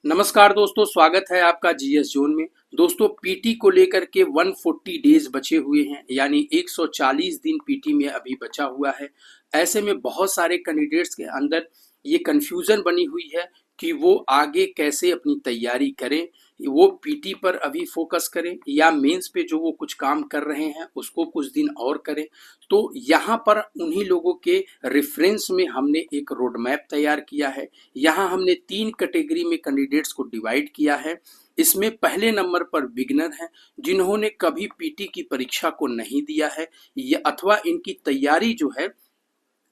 नमस्कार दोस्तों, स्वागत है आपका जीएस जोन में। दोस्तों, पीटी को लेकर के 140 डेज बचे हुए हैं, यानी 140 दिन पीटी में अभी बचा हुआ है। ऐसे में बहुत सारे कैंडिडेट्स के अंदर ये कंफ्यूजन बनी हुई है कि वो आगे कैसे अपनी तैयारी करें, वो पीटी पर अभी फोकस करें या मेंस पे जो वो कुछ काम कर रहे हैं उसको कुछ दिन और करें। तो यहाँ पर उन्हीं लोगों के रेफरेंस में हमने एक रोड मैप तैयार किया है। यहाँ हमने 3 कैटेगरी में कैंडिडेट्स को डिवाइड किया है। इसमें पहले नंबर पर बिगिनर हैं, जिन्होंने कभी पीटी की परीक्षा को नहीं दिया है या अथवा इनकी तैयारी जो है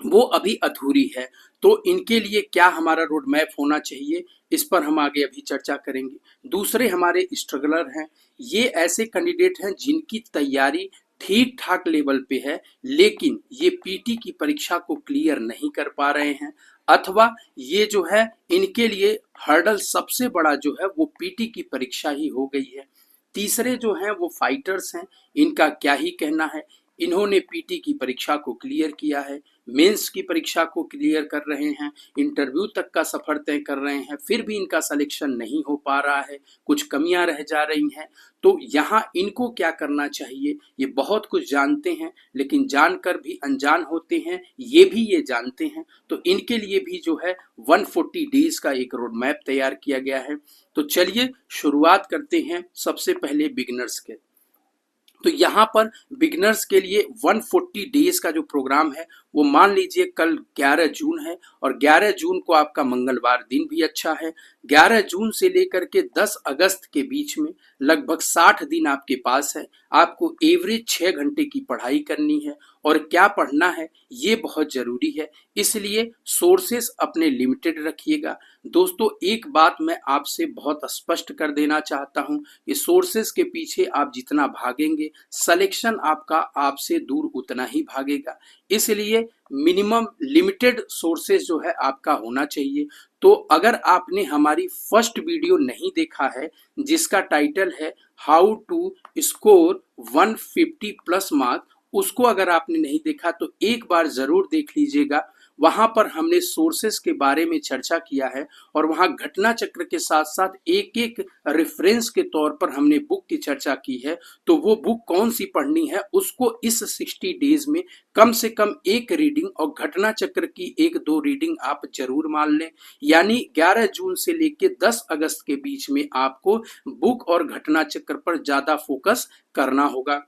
वो अभी अधूरी है। तो इनके लिए क्या हमारा रोड मैप होना चाहिए, इस पर हम आगे अभी चर्चा करेंगे। दूसरे हमारे स्ट्रगलर हैं। ये ऐसे कैंडिडेट हैं जिनकी तैयारी ठीक ठाक लेवल पे है, लेकिन ये पीटी की परीक्षा को क्लियर नहीं कर पा रहे हैं, अथवा ये जो है इनके लिए हर्डल सबसे बड़ा जो है वो पीटी की परीक्षा ही हो गई है। तीसरे जो हैं वो फाइटर्स हैं। इनका क्या ही कहना है, इन्होंने पीटी की परीक्षा को क्लियर किया है, मेंस की परीक्षा को क्लियर कर रहे हैं, इंटरव्यू तक का सफर तय कर रहे हैं, फिर भी इनका सिलेक्शन नहीं हो पा रहा है, कुछ कमियां रह जा रही हैं। तो यहाँ इनको क्या करना चाहिए, ये बहुत कुछ जानते हैं लेकिन जानकर भी अनजान होते हैं, ये जानते हैं। तो इनके लिए भी जो है 140 डेज का एक रोड मैप तैयार किया गया है। तो चलिए शुरुआत करते हैं सबसे पहले बिगिनर्स के। तो यहाँ पर बिगनर्स के लिए 140 डेज का जो प्रोग्राम है वो मान लीजिए कल 11 जून है और 11 जून को आपका मंगलवार दिन भी अच्छा है। 11 जून से लेकर के 10 अगस्त के बीच में लगभग 60 दिन आपके पास है। आपको एवरेज 6 घंटे की पढ़ाई करनी है और क्या पढ़ना है ये बहुत जरूरी है, इसलिए सोर्सेस अपने लिमिटेड रखिएगा। दोस्तों, एक बात मैं आपसे बहुत स्पष्ट कर देना चाहता हूं कि सोर्सेस के पीछे आप जितना भागेंगे सिलेक्शन आपका आपसे दूर उतना ही भागेगा, इसलिए मिनिमम लिमिटेड सोर्सेज जो है आपका होना चाहिए। तो अगर आपने हमारी फर्स्ट वीडियो नहीं देखा है जिसका टाइटल है how to score 150 plus mark, उसको अगर आपने नहीं देखा तो एक बार जरूर देख लीजिएगा। वहां पर हमने सोर्सेस के बारे में चर्चा किया है और वहां घटना चक्र के साथ साथ एक एक रेफरेंस के तौर पर हमने बुक की चर्चा की है। तो वो बुक कौन सी पढ़नी है उसको इस 60 डेज में कम से कम एक रीडिंग और घटना चक्र की 1-2 रीडिंग आप जरूर मान लें। यानी 11 जून से लेके 10 अगस्त के बीच में आपको बुक और घटना चक्र पर ज्यादा फोकस करना होगा।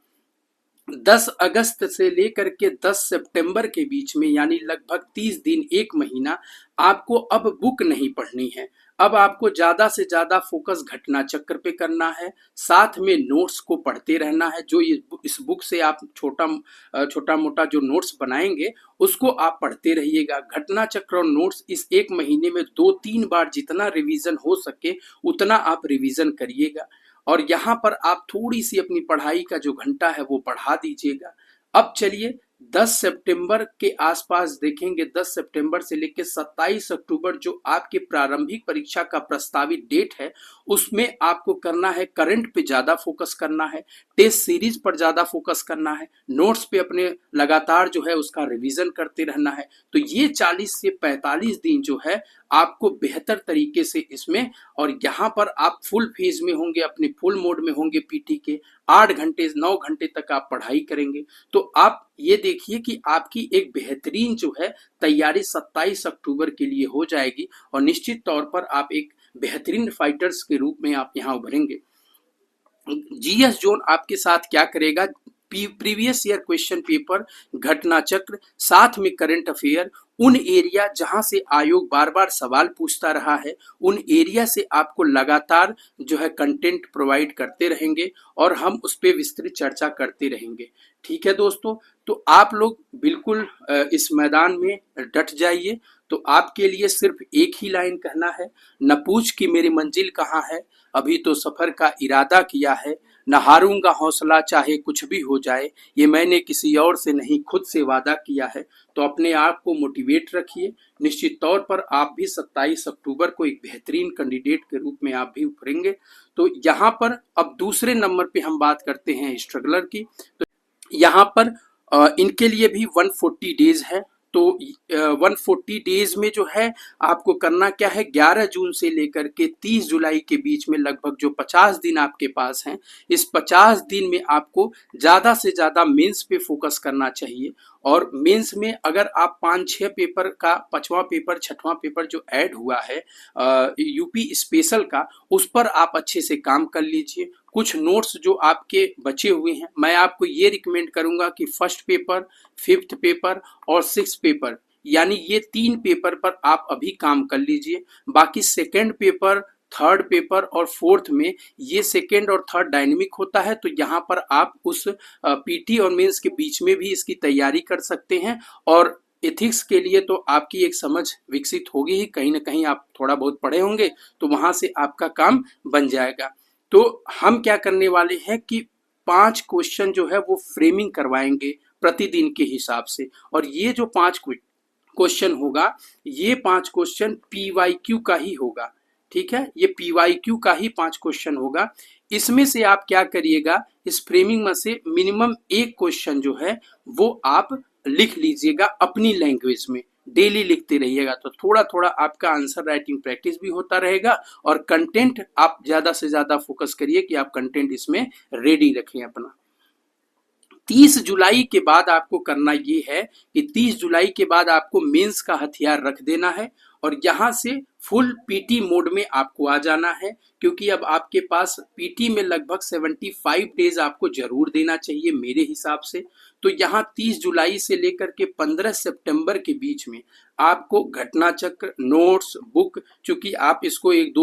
10 अगस्त से लेकर के 10 सितंबर के बीच में यानी लगभग 30 दिन, एक महीना आपको अब बुक नहीं पढ़नी है। अब आपको ज्यादा से ज्यादा फोकस घटना चक्र पे करना है, साथ में नोट्स को पढ़ते रहना है। जो इस बुक से आप छोटा मोटा जो नोट्स बनाएंगे उसको आप पढ़ते रहिएगा। घटना चक्र और नोट्स इस एक महीने में 2-3 बार जितना रिवीजन हो सके उतना आप रिवीजन करिएगा और यहाँ पर आप थोड़ी सी अपनी पढ़ाई का जो घंटा है वो बढ़ा दीजिएगा। अब चलिए 10 सितंबर के आसपास देखेंगे। 10 सितंबर से लेकर 27 अक्टूबर जो आपके प्रारंभिक परीक्षा का प्रस्तावित डेट है उसमें आपको करना है करंट पे ज्यादा फोकस करना है, टेस्ट सीरीज पर ज्यादा फोकस करना है, नोट्स पे अपने लगातार जो है उसका रिवीजन करते रहना है। तो ये 40 से 45 दिन जो है आपको बेहतर तरीके से इसमें, और यहाँ पर आप फुल फेज में होंगे, अपने फुल मोड में होंगे, पीटी के 8 घंटे 9 घंटे तक आप पढ़ाई करेंगे। तो आप ये देखिए कि आपकी एक बेहतरीन जो है तैयारी 27 अक्टूबर के लिए हो जाएगी और निश्चित तौर पर आप एक बेहतरीन फाइटर्स के रूप में आप यहाँ उभरेंगे। जीएस जोन आपके साथ क्या करेगा, प्रीवियस ईयर क्वेश्चन पेपर, घटना चक्र, साथ में करंट अफेयर, उन एरिया जहां से आयोग बार बार सवाल पूछता रहा है उन एरिया से आपको लगातार जो है कंटेंट प्रोवाइड करते रहेंगे और हम उस पर विस्तृत चर्चा करते रहेंगे। ठीक है दोस्तों, तो आप लोग बिल्कुल इस मैदान में डट जाइए। तो आपके लिए सिर्फ एक ही लाइन कहना है, न पूछ कि मेरी मंजिल कहाँ है, अभी तो सफर का इरादा किया है, न हारूंगा हौसला चाहे कुछ भी हो जाए, ये मैंने किसी और से नहीं खुद से वादा किया है। तो अपने आप को मोटिवेट रखिए, निश्चित तौर पर आप भी 27 अक्टूबर को एक बेहतरीन कैंडिडेट के रूप में आप भी उभरेंगे। तो यहाँ पर अब दूसरे नंबर पे हम बात करते हैं स्ट्रगलर की। तो यहाँ पर इनके लिए भी 140 डेज है तो 140 डेज में जो है आपको करना क्या है, 11 जून से लेकर के 30 जुलाई के बीच में लगभग जो 50 दिन आपके पास हैं, इस 50 दिन में आपको ज़्यादा से ज़्यादा मेंस पे फोकस करना चाहिए। और मेंस में अगर आप 5-6 पेपर का 5वां पेपर 6वां पेपर जो ऐड हुआ है यूपी स्पेशल का, उस पर आप अच्छे से काम कर लीजिए। कुछ नोट्स जो आपके बचे हुए हैं, मैं आपको ये रिकमेंड करूंगा कि फर्स्ट पेपर, फिफ्थ पेपर और सिक्स पेपर, यानी ये 3 पेपर पर आप अभी काम कर लीजिए। बाकी सेकेंड पेपर, थर्ड पेपर और फोर्थ में, ये सेकेंड और थर्ड डायनेमिक होता है, तो यहाँ पर आप उस पीटी और मेंस के बीच में भी इसकी तैयारी कर सकते हैं। और एथिक्स के लिए तो आपकी एक समझ विकसित होगी ही, कहीं ना कहीं आप थोड़ा बहुत पढ़े होंगे, तो वहां से आपका काम बन जाएगा। तो हम क्या करने वाले हैं कि 5 क्वेश्चन जो है वो फ्रेमिंग करवाएंगे प्रतिदिन के हिसाब से। और ये जो 5 क्वेश्चन होगा, ये 5 क्वेश्चन पीवाईक्यू का ही होगा। ठीक है, ये पीवाईक्यू का ही 5 क्वेश्चन होगा। इसमें से आप क्या करिएगा, इस फ्रेमिंग में से मिनिमम एक क्वेश्चन जो है वो आप लिख लीजिएगा अपनी लैंग्वेज में, डेली लिखते रहिएगा, तो थोड़ा थोड़ा आपका आंसर राइटिंग प्रैक्टिस भी होता रहेगा। और कंटेंट आप ज्यादा से ज्यादा फोकस करिए कि आप कंटेंट इसमें रेडी रखें अपना। 30 जुलाई के बाद आपको करना ये है कि 30 जुलाई के बाद आपको मेंस का हथियार रख देना है और यहाँ से फुल पीटी मोड में आपको आ जाना है, क्योंकि अब आपके पास पीटी में लगभग 75 डेज आपको जरूर देना चाहिए मेरे हिसाब से। तो यहाँ 30 जुलाई से लेकर के 15 सितंबर के बीच में आपको घटना चक्र, नोट्स, बुक, चूंकि आप इसको एक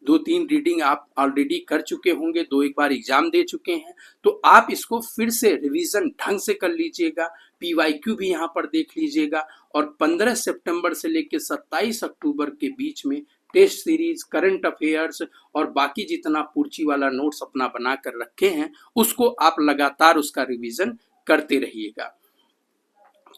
दो तीन रीडिंग आप ऑलरेडी कर चुके होंगे, 2 एक बार एग्जाम दे चुके हैं, तो आप इसको फिर से रिवीजन ढंग से कर लीजिएगा। पीवाईक्यू भी यहाँ पर देख लीजिएगा। और 15 सितंबर से लेकर 27 अक्टूबर के बीच में टेस्ट सीरीज, करंट अफेयर्स और बाकी जितना पूर्ची वाला नोट्स अपना बना कर रखे हैं, उसको आप लगातार उसका रिवीजन करते रहिएगा।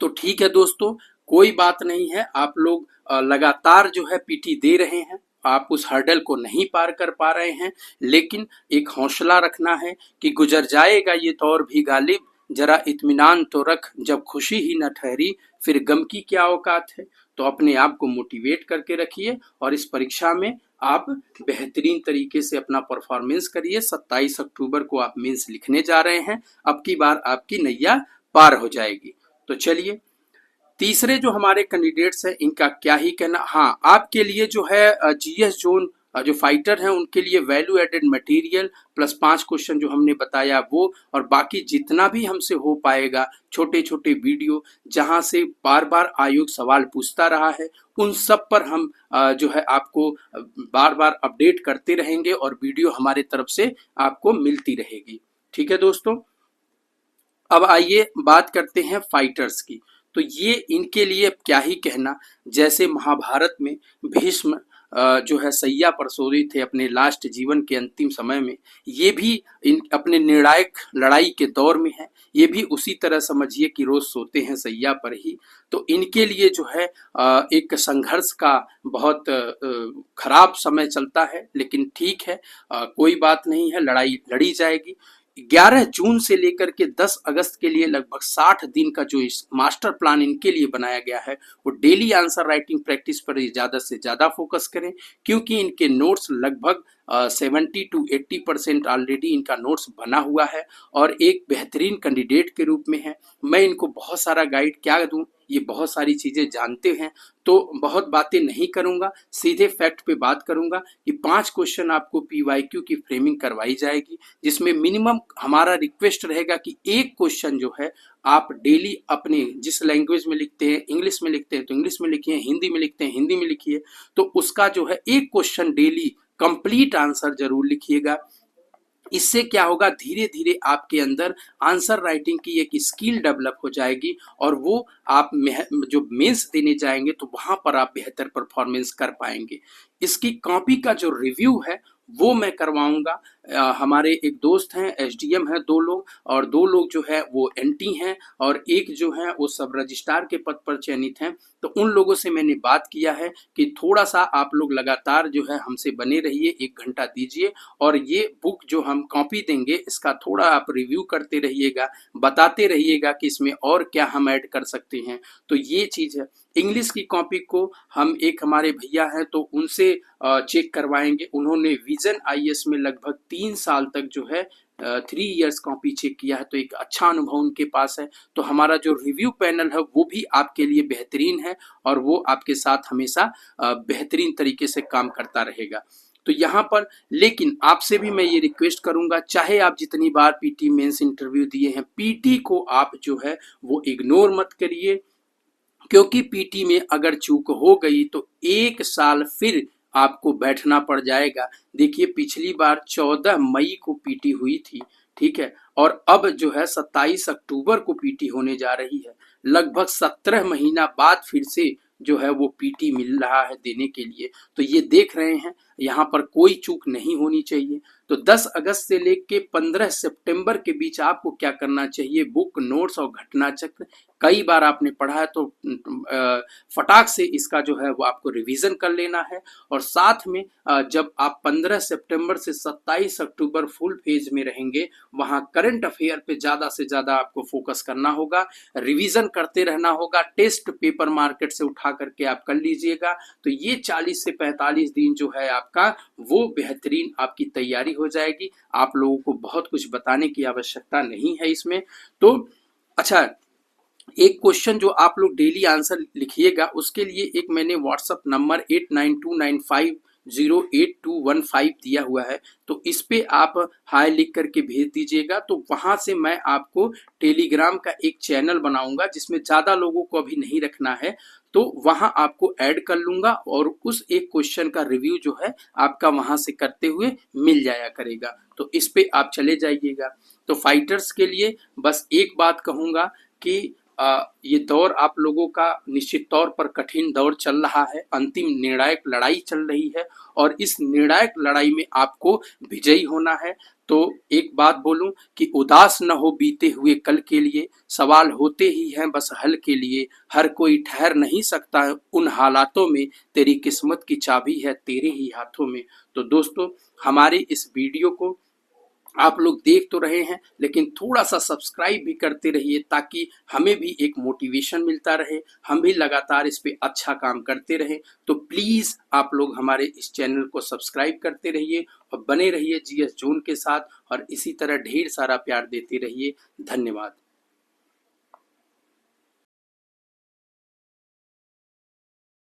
तो ठीक है दोस्तों, कोई बात नहीं है, आप लोग लगातार जो है पीटी दे रहे हैं, आप उस हर्डल को नहीं पार कर पा रहे हैं, लेकिन एक हौसला रखना है कि गुजर जाएगा ये दौर भी गालिब, जरा इत्मीनान तो रख, जब खुशी ही न ठहरी फिर गम की क्या औकात है। तो अपने आप को मोटिवेट करके रखिए और इस परीक्षा में आप बेहतरीन तरीके से अपना परफॉर्मेंस करिए। 27 अक्टूबर को आप मेंस लिखने जा रहे हैं, अब की बार आपकी नैया पार हो जाएगी। तो चलिए, तीसरे जो हमारे कैंडिडेट्स हैं इनका क्या ही कहना। हाँ, आपके लिए जो है जीएस जोन जो फाइटर हैं उनके लिए value added material plus 5 question जो हमने बताया वो, और बाकी जितना भी हमसे हो पाएगा छोटे छोटे वीडियो जहां से बार बार आयोग सवाल पूछता रहा है, उन सब पर हम जो है आपको बार बार अपडेट करते रहेंगे और वीडियो हमारे तरफ से आपको मिलती रहेगी। ठीक है दोस्तों, अब आइए बात करते हैं फाइटर्स की। तो ये इनके लिए क्या ही कहना, जैसे महाभारत में भीष्म जो है सैया पर सोए थे अपने लास्ट जीवन के अंतिम समय में, ये भी इन अपने निर्णायक लड़ाई के दौर में है, ये भी उसी तरह समझिए कि रोज सोते हैं सैया पर ही। तो इनके लिए जो है एक संघर्ष का बहुत खराब समय चलता है, लेकिन ठीक है, कोई बात नहीं है, लड़ाई लड़ी जाएगी। 11 जून से लेकर के 10 अगस्त के लिए लगभग 60 दिन का जो इस मास्टर प्लान इनके लिए बनाया गया है, वो डेली आंसर राइटिंग प्रैक्टिस पर ज़्यादा से ज़्यादा फोकस करें, क्योंकि इनके नोट्स लगभग 70 to 80% ऑलरेडी इनका नोट्स बना हुआ है और एक बेहतरीन कैंडिडेट के रूप में है। मैं इनको बहुत सारा गाइड क्या दूं, ये बहुत सारी चीज़ें जानते हैं, तो बहुत बातें नहीं करूंगा, सीधे फैक्ट पे बात करूंगा कि 5 क्वेश्चन आपको पीवाईक्यू की फ्रेमिंग करवाई जाएगी, जिसमें मिनिमम हमारा रिक्वेस्ट रहेगा कि एक क्वेश्चन जो है आप डेली अपने जिस लैंग्वेज में लिखते हैं, इंग्लिश में लिखते हैं तो इंग्लिश में लिखिए, हिंदी में लिखते हैं हिंदी में लिखिए, तो उसका जो है एक क्वेश्चन डेली कंप्लीट आंसर जरूर लिखिएगा। इससे क्या होगा, धीरे धीरे आपके अंदर आंसर राइटिंग की एक स्किल डेवलप हो जाएगी और वो आप जो मेंस देने जाएंगे तो वहां पर आप बेहतर परफॉर्मेंस कर पाएंगे। इसकी कॉपी का जो रिव्यू है वो मैं करवाऊंगा। हमारे एक दोस्त हैं, एसडीएम हैं 2 लोग, और 2 लोग जो है वो एनटी हैं, और एक जो है वो सब रजिस्ट्रार के पद पर चयनित हैं। तो उन लोगों से मैंने बात किया है कि थोड़ा सा आप लोग लगातार जो है हमसे बने रहिए, 1 घंटा दीजिए, और ये बुक जो हम कॉपी देंगे इसका थोड़ा आप रिव्यू करते रहिएगा, बताते रहिएगा कि इसमें और क्या हम ऐड कर सकते हैं। तो ये चीज़ है। इंग्लिश की कॉपी को हम एक हमारे भैया हैं तो उनसे चेक करवाएंगे। उन्होंने विजन आईएएस में लगभग 3 साल तक जो है 3 इयर्स कॉपी चेक किया है, तो एक अच्छा अनुभव उनके पास है। तो हमारा जो रिव्यू पैनल है वो भी आपके लिए बेहतरीन है, और वो आपके साथ हमेशा बेहतरीन तरीके से काम करता रहेगा। तो यहाँ पर लेकिन आपसे भी मैं ये रिक्वेस्ट करूंगा, चाहे आप जितनी बार पीटी मेंस इंटरव्यू दिए हैं, पीटी को आप जो है वो इग्नोर मत करिए, क्योंकि पीटी में अगर चूक हो गई तो 1 साल फिर आपको बैठना पड़ जाएगा। देखिए पिछली बार 14 मई को पीटी हुई थी, ठीक है, और अब जो है 27 अक्टूबर को पीटी होने जा रही है। लगभग 17 महीना बाद फिर से जो है वो पीटी मिल रहा है देने के लिए। तो ये देख रहे हैं, यहाँ पर कोई चूक नहीं होनी चाहिए। तो 10 अगस्त से लेके 15 सितंबर के बीच आपको क्या करना चाहिए, बुक, नोट्स और घटना चक्र कई बार आपने पढ़ा है तो फटाक से इसका जो है वो आपको रिवीजन कर लेना है। और साथ में जब आप 15 सितंबर से 27 अक्टूबर फुल फेज में रहेंगे, वहां करंट अफेयर पे ज्यादा से ज्यादा आपको फोकस करना होगा, रिवीजन करते रहना होगा, टेस्ट पेपर मार्केट से उठा करके आप कर लीजिएगा। तो ये 40 से 45 दिन जो है आपका वो बेहतरीन आपकी तैयारी हो जाएगी। आप लोगों को बहुत कुछ बताने की आवश्यकता नहीं है इसमें। तो अच्छा, एक क्वेश्चन जो आप लोग डेली आंसर लिखिएगा, उसके लिए एक मैंने व्हाट्सएप नंबर 8929508215 दिया हुआ है, तो इस पे आप हाय लिख करके भेज दीजिएगा। तो वहां से मैं आपको टेलीग्राम का एक चैनल बनाऊंगा जिसमें ज्यादा लोगों को अभी नहीं रखना है, तो वहां आपको ऐड कर लूंगा, और उस एक क्वेश्चन का रिव्यू जो है आपका वहां से करते हुए मिल जाया करेगा। तो इस पे आप चले जाइएगा। तो फाइटर्स के लिए बस एक बात कहूंगा कि ये दौर आप लोगों का निश्चित तौर पर कठिन दौर चल रहा है, अंतिम निर्णायक लड़ाई चल रही है, और इस निर्णायक लड़ाई में आपको विजयी होना है। तो एक बात बोलूं कि उदास न हो बीते हुए कल के लिए, सवाल होते ही हैं बस हल के लिए, हर कोई ठहर नहीं सकता है उन हालातों में, तेरी किस्मत की चाबी है तेरे ही हाथों में। तो दोस्तों, हमारे इस वीडियो को आप लोग देख तो रहे हैं, लेकिन थोड़ा सा सब्सक्राइब भी करते रहिए ताकि हमें भी एक मोटिवेशन मिलता रहे, हम भी लगातार इस पे अच्छा काम करते रहें। तो प्लीज आप लोग हमारे इस चैनल को सब्सक्राइब करते रहिए और बने रहिए जीएस जोन के साथ, और इसी तरह ढेर सारा प्यार देते रहिए। धन्यवाद।